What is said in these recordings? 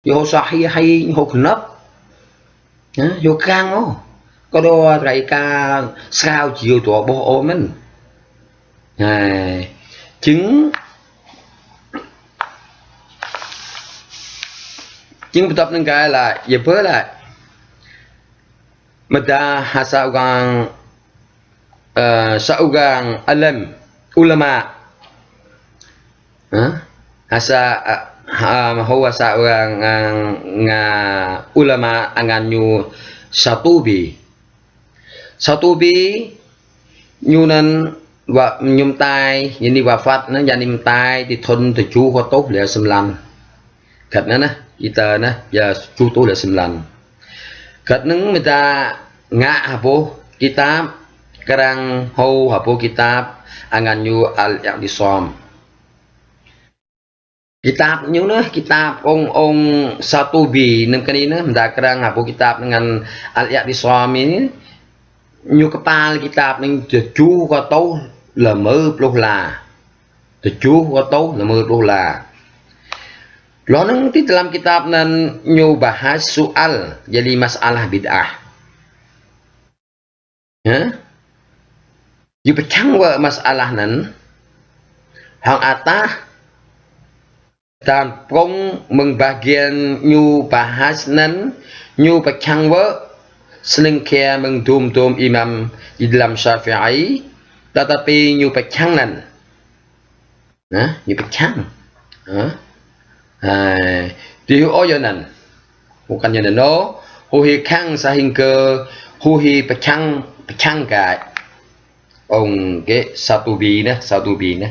vô sahih hay hộp nấp vô căng ó có đo rải ca sao chiều tụa bộ ô mình chứng tập nâng cái là dịp với lại mata hasaugang saugang alam ulama hasa huwa saugang ulama anganyu satubi nyunan và nhum tai yani wafat nó yani tai thì thôn thì chú có tốt là xâm lăng thật nữa nè kita nè giờ chú tôi là xâm lăng thật nứng người ta ngã hapo kitab karang hou hapo kitab anganyu al-i'tisam kitab nyu nữa kitab ông Satubi nâng cái nữa người ta karang hapo kitab dengan al-i'tisam ini nyu kepal kitab neng chú có tốt là mơ lúc là chú có tốt là mơ lúc là lo nang di dalam kitab nan nyu bahas soal jadi masalah bid'ah yu pecang wa masalah nan hang atas dan prong mengbagian nyu bahas nan nyu pecang wa selingkir mengdum-dum imam di dalam Syafi'i tetapi nyu pecang nan nyu pecang di oyonan bukan yang no huhi kang sehingga huhi pecang cái ông cái Satubi nè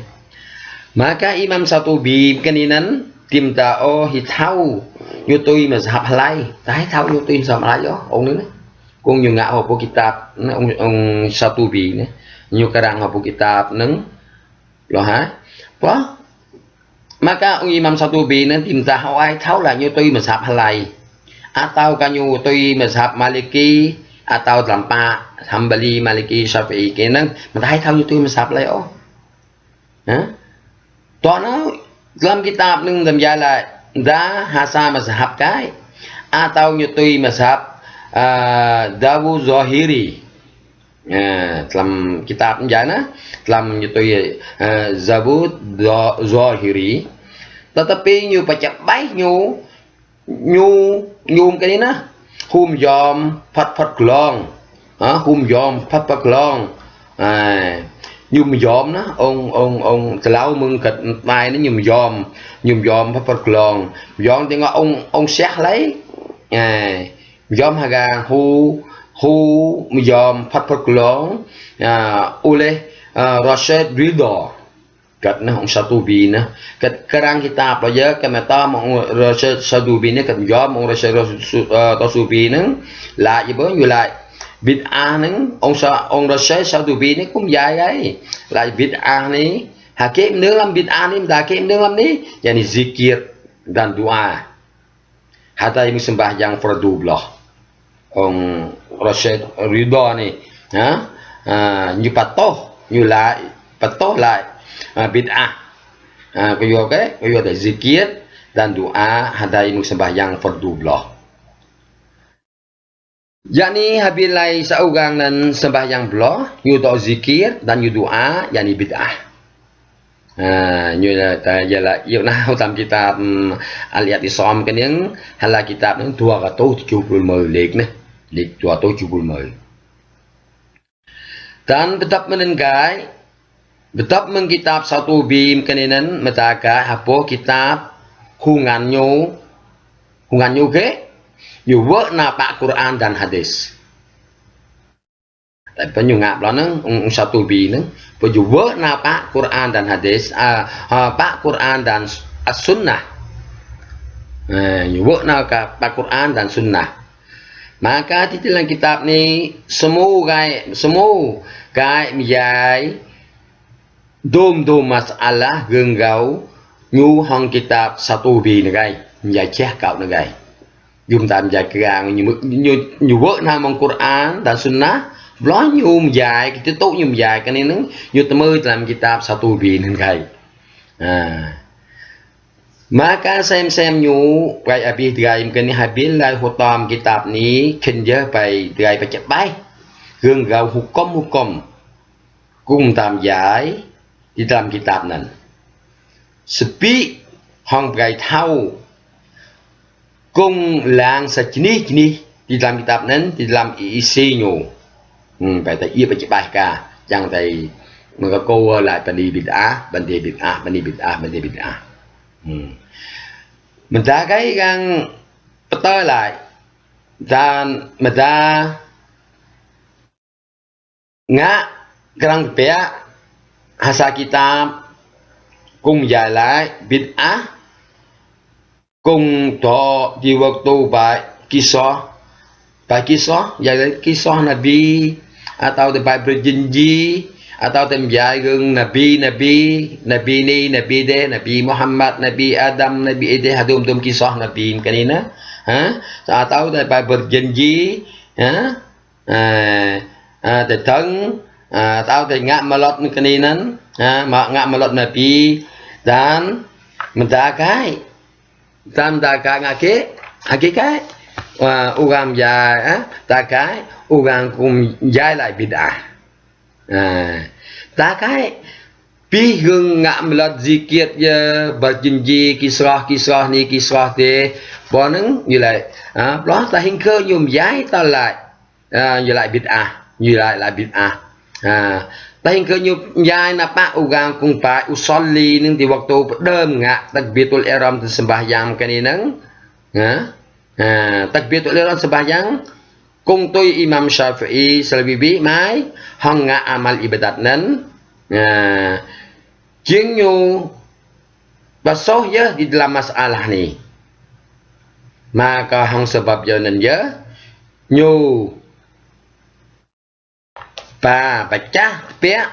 maka Imam Satubi keninan tim tao hi thau như tôi mà học lại tái thau như tôi học lại đó ông nữa cũng như ngã học bộ kitab ông Satubi nè như karang học bộ kitab neng lo hả quá maka ông Imam Satubi nên tìm ta hỏi ai tháo là như tôi mà sạp halai atau kanyu tôi mà sạp Maliki atau làm pa Hambali Maliki Syafi'i cái năng mà thấy tháo như tôi mà sạp lại ó toàn nó làm kitab nâng làm ra là đã hasa mà sạp cái atau như tôi mà sạp Dawu Zahiri dalam kitab jana dalam itu Zabud Zahiri tetapi nyu baca baik nyu cái này nè hum yom phát glong hum yom phát glong nyu yom đó ông lão mừng kịch mai nó nyu yom phát glong yom thì ông xét lấy yom haga hu yom phát glong oleh Rashid Ridha kat na ông Satubi na kat karang kitab lo ya kamata ông Rashid Satubi ne kat yom ông Rashid Satubi nang lại với như lại bid'ah nang ông Rashid Satubi ne cũng dài ấy lại bid'ah ni hakim nương làm bid'ah ni dah hakim nương làm ni yani zikir dan doa hatta yang sembahyang fardu belah ông Rashid Ridha ni như như lại lại bid'ah có thể zikir dan doa hadai sembahyang fardu belah yakni habilai saugang dan sembahyang belah như to zikir dan như doa yakni bid'ah như là yêu nào tam kitab al-i'tisam cái những hay là kitab những 270 liệt nè liệt 270 dan tetap menengkai tetap mengkitab Satubi keninan metaka hapo kitab hunganyo ke yu vợ na pak Quran dan hadis tại phải nhiều ngạp đó ông Satubi nữa và yu vợ na pak Quran dan hadis pak Quran dan sunnah yu vợ na pak Quran dan sunnah maka di dalam kitab ni semua cái dài dom masalah genggau nyu hong kitab Satubi này gai dài che cạo này gai dùng tạm dài càng như vợ nam mong Quran dan sunnah lo nyu dài cái tốt nyu dài cái này nó như tầm ơi làm kitab Satubi này gai Maka xem nyu pai habis drai mungkin ni habis lai hutam kitab ni kenja pai drai pacak bai gương gau hukum cung tam giải di dalam kitab nan sepi hong pai thau cung lang sejenis di dalam kitab nan di dalam isi nyu pai ta ia pacak bai ka jangan tai mengaku lại bani bid'ah mình ta cái gan tới lại mình ta ngã kerang pea hasa kitab cùng giải lại bid'ah cùng to di waktu bài kisah giải kisah Nabi atau bài berjanji atau temjai geng Nabi ni Nabi de Nabi Muhammad Nabi Adam Nabi Ede hadum kisah Nabi kanina atau tempat berjanji datang atau ngak melot kanina ngak melot Nabi dan mendakai ngake kai orang jai takai orang kum jai lại bid'ah ta cái pi hương ngạm lật zikir je berjanji kisah ni kisah te bo nang như lại đó ta hình khơ nhum giải ta lại như lại bid'ah ta hình khơ nhum giải napa ugang kung pa usolli ning di waktu dem ngak takbiratul ihram sembahyang kani nang takbiratul ihram sembahyang cung tôi Imam Syafi'i selebih mai hong ngak amal ibadat nan chiến nhu basoh je di dalam masalah ni maka hong sebab jalan je nyu pa pecah pek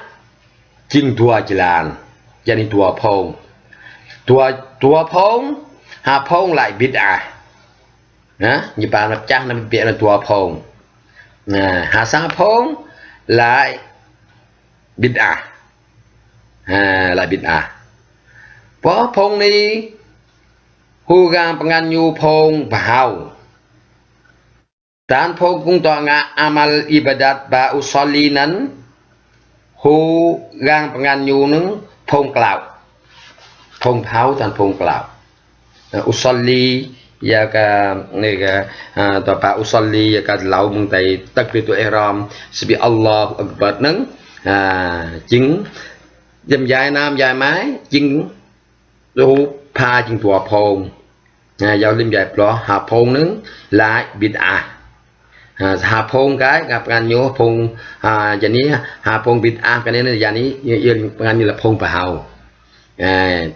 jing dua jalan jadi dua phong ha phong lại bid'ah như bà lập chắc nằm biệt là tua phong hạ sa phong lại bid'ah lại bid'ah có phong ni hugang penganyu phong bahau dan phong kung to nga amal ibadat ba usolli nan hugang penganyu nung phong cloud phong pháo dan phong cloud usolli ya ka nega pa usolli ya ka lau mung tai takbiratul ihram sebi Allahu akbar nang chứng dâm dài nam dài mái chứng đủ pha chứng tua phong giao lim dài lo hạ phong nứng lại bid'ah hạ phong cái gặp ngàn nhớ phong giờ ní hạ phong bid'ah cái này giờ ní ngàn như là phong bà hầu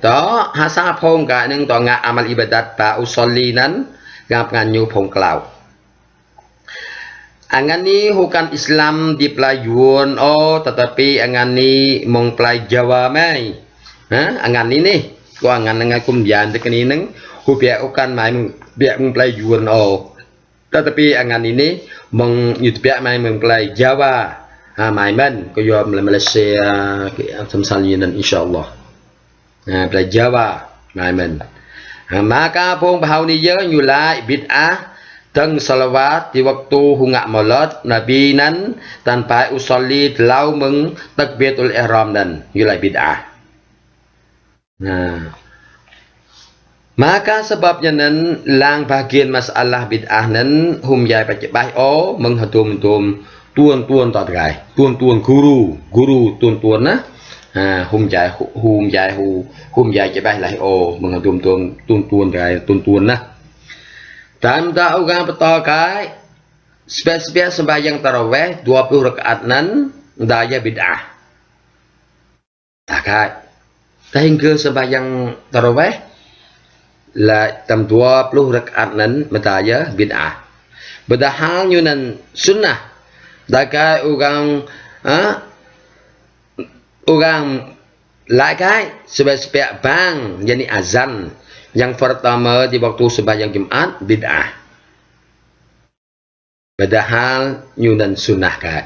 đó hasa phong cả nâng tòa ngạ amal ibadat ba usolli nan gặp ngàn nhu phong cloud angan ni hukan Islam di pelayuan tetapi angan ni mong pelay Jawa mai angan ni nih ko angan nang kumbian tekeni nang hu biak ukan mai biak mong pelayuan tetapi angan ini mong biak mai mong pelay Jawa mai man ko yo Malaysia samsalinan insyaallah belajar Jawa maimen maka pun bahau ni je nyulai bid'ah teng salawat di waktu hungak maulid Nabi nan tanpa usolli telau meng takbiratul ihram dan nyulai bid'ah maka sebabnya nan lang bagian masalah bid'ah nan hum yai pacak bai menghatum tuan tak terai tuan guru tuan nah hum dài chạy bay lại menghatum tuan nah dan tak ugang betul kai spesial sembahyang tarawih 20 rakaat nan daya bid'ah tak kai hingga sembahyang tarawih là tầm 20 rakaat nan daya bid'ah padahal nyunan sunnah tak kai ugang orang lại cái sebab bang jadi azan yang pertama di waktu sembahyang Jumat bid'ah padahal nyunan sunnah kai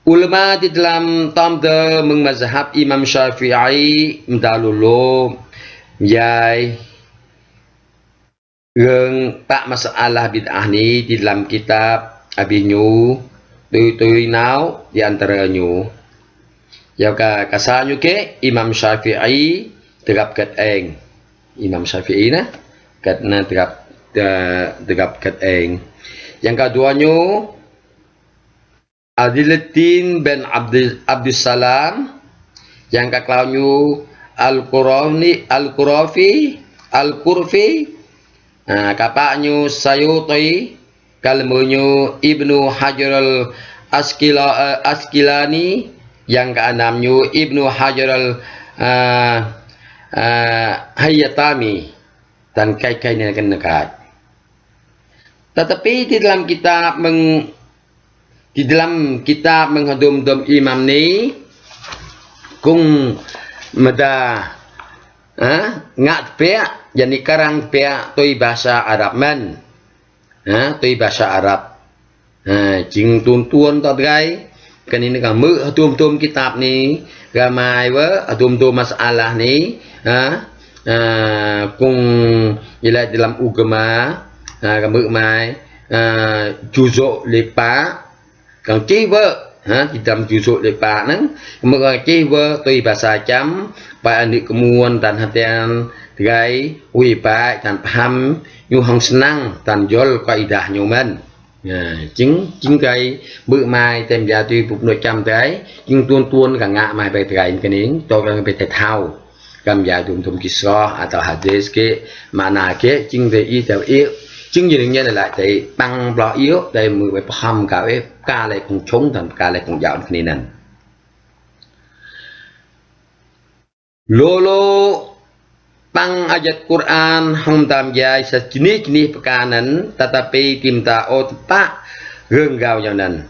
ulama di dalam tamda mazhab Imam Syafi'i mendalulu yai gương pak masalah bid'ah ni di dalam kitab abinyu tui nau di antaranya ya kasanyo ke Imam Syafi'i terap kat eng Imam Syafi'i na kat na terap kat eng yang keduanya Adiluddin bin Abdus Salam yang kekelauannya Al-Qurfi kapaknya Sayuti kalmunya Ibnu Hajar al-Asqilani yang keenamnya Ibnu Hajar al-Hayatami dan kai-kai ini akan dekat. Tetapi di dalam kitab menghadum imam ni kung meda ngat pea jadi karang pea toi bahasa Arab man toi bahasa Arab jing tuan tadgai kan ini kan mu hadum kitab ni ramai wa hadum masalah ni kung ila dalam agama kamu mai juzuk lepa kang ciwa di dalam juzuk lepa nang kamu ciwa toi bahasa jam pak anik kemuan dan hatian gai wi pak dan paham nyu hang senang dan jol kaidah nyuman chính cái bự mai tem gia tuy phục nội trăm cái nhưng tuôn cả ngạ mai bài cái nến cho cái bài thể thao cầm gia dùng kisah atau hadis ke mana ke chính về y theo yếu chứng gì như là thì tăng lo yếu đây mười bài hầm cả cái ca lại cùng chống thành ca lại cùng dạo cái này lolo Pang ayat Quran hong tam jai sejenis pekanan tetapi timta otak renggau janan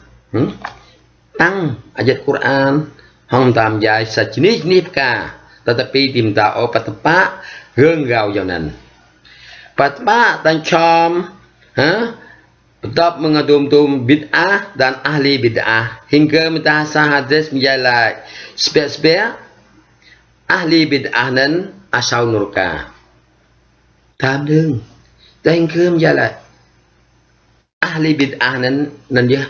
Pang ayat Quran hong tam jai sejenis peka tetapi timta otak tepak renggau janan patpa dan chom tetap mengadum bid'ah dan ahli bid'ah hingga mentahasa hadis menjalai spek-spek ahli bid'ah nan asal nurka tam đương tên cơm ra lại ahli bid'ah nên dia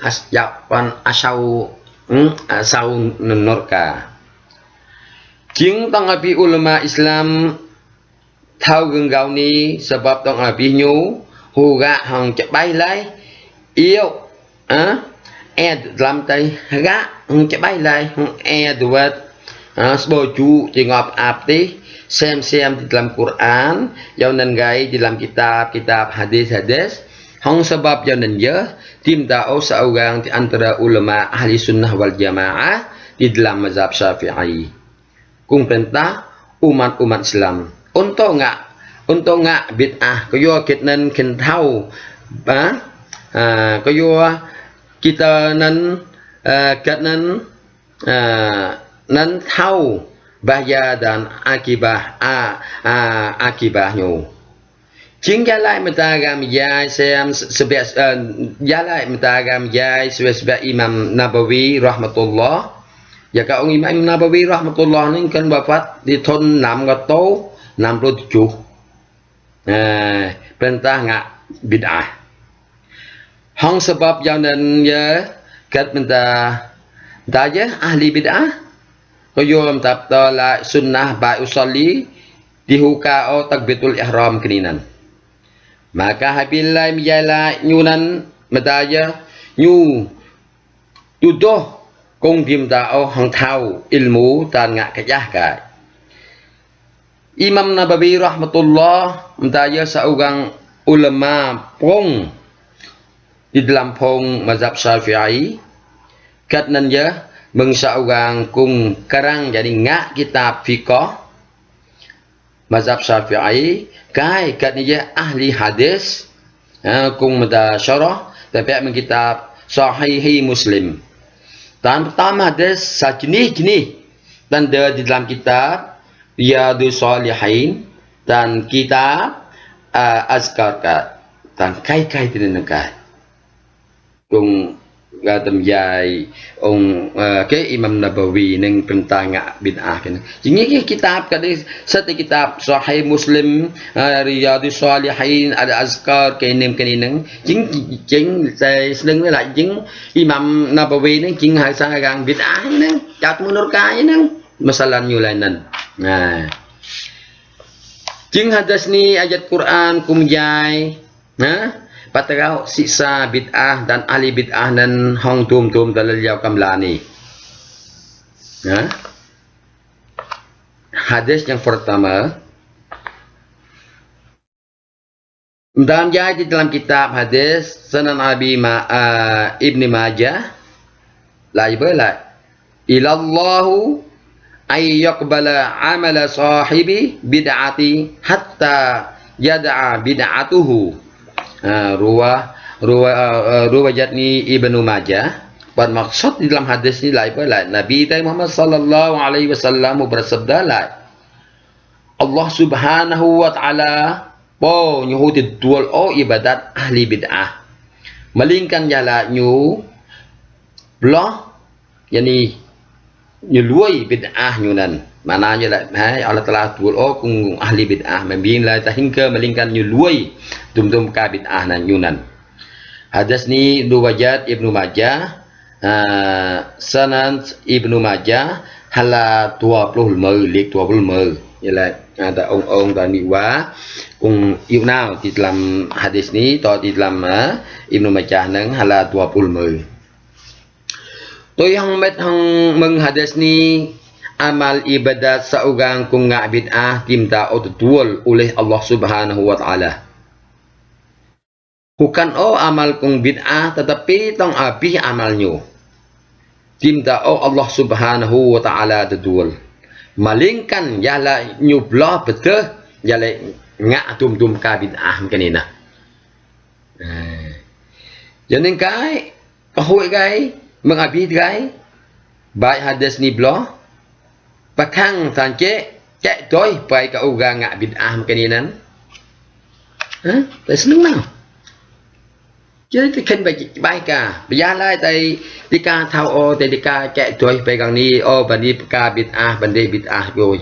asal nurka chính tong api ulama Islam thao gương gạo ni sebab tong api nyu huga hong chak bay lai yêu làm tay gạ hong chak bay lai hong duat seboju jengop apti xem di dalam Quran yang nangai di dalam kitab hadis hong sebab yang nanya tim tahu seorang di antara ulama ahli sunnah wal jamaah di dalam mazhab Syafi'i kung perintah umat Islam untuk ngak bid'ah kaya kitnan kin tahu kaya kita nan kitnan nan tahu bahaya dan akibahnya. Chính gia lại mentagam jai xem sebab gia lại mentagam jai sebab Imam Nabawi rahmatullah. Ya ka ông Imam Nabawi rahmatullah ni kan wafat di tahun 667. Perintah ngak bid'ah. Hong sebab yang nan ya kat mentah daje ahli bid'ah Kuyum tabta la sunnah ba usolli dihuka o takbitul ihram keninan. Maka habilai mijala nyunan medaya nyu tuduh kong dim o hang tau ilmu dan ngak kejah kai. Imam Nabawi rahmatullah medaya seorang ulama pong di dalam pong mazhab Syafi'i katnan ya seorang kung karang jadi ngak kitab fiqh mazhab Syafi'i kai katnya ahli hadis kung meda syarah tapi mengkitab sahihi Muslim dan pertama hadis sejenis dan di dalam kitab Riyadhus Shalihin dan kitab Azkar dan kai tidak kung temjai Imam Nabawi neng tentang bid'ah kan. Jadi kitab kadang satu kitab Sahih Muslim, Riyadhus Shalihin, ada azkar kenem keneng. Jing saya seneng lah jing Imam Nabawi neng jing hai sang bid'ah neng, kat mundur kai neng masalah nyulainan. Nah. Jing hadas ni ayat Quran kumjai, patrau siksa bid'ah dan ahli bid'ah dan hong tum dalal yaw kamlani. Hadis yang pertama dalam di dalam kitab hadis Sunan Abi Ibni Majah la ilallahu ay yaqbala amala sahibi bid'ati hatta yada'a bid'atuhu. Ruwayat ni Ibnu Majah. Bermaksud di dalam hadis ni Nabi Muhammad sallallahu alaihi wasallam bersabda Allah Subhanahu wa taala nyuhudi dual ibadat ahli bid'ah. Malingkan jala nyu belah yani nyuluai bid'ah nyunan. Mananya Allah telah dual kung ahli bid'ah membin tahingka malingkan nyuluai tum ka bid'ah nan yunan. Hadis ni riwayat Ibnu Majah, Sunan Ibnu Majah hala 20 lik 20 ialah ada ong dan niwa iunau di dalam hadis ni atau di dalam Ibnu Majah nang hala 20 to yang met hang menghadis ni amal ibadat saugang kung nga bid'ah timta otutul oleh Allah Subhanahu wa taala. Bukan amal kung bid'ah tetapi tong abih amalnyo. Timta Allah Subhanahu wa taala dedul. Malingkan yala nyublah betul yala ngak tum ka bid'ah kanina. Jangan kai kahoi kai mengabih kai baik hadis ni blah pakang tangke cek toy pai ka uga ngak bid'ah kaninan. Tak senang nào. Jadi kan baik ka. Biarlah tai dika thau o tai dika cek toy pai gang ni bani ka bid'ah bande bid'ah rồi.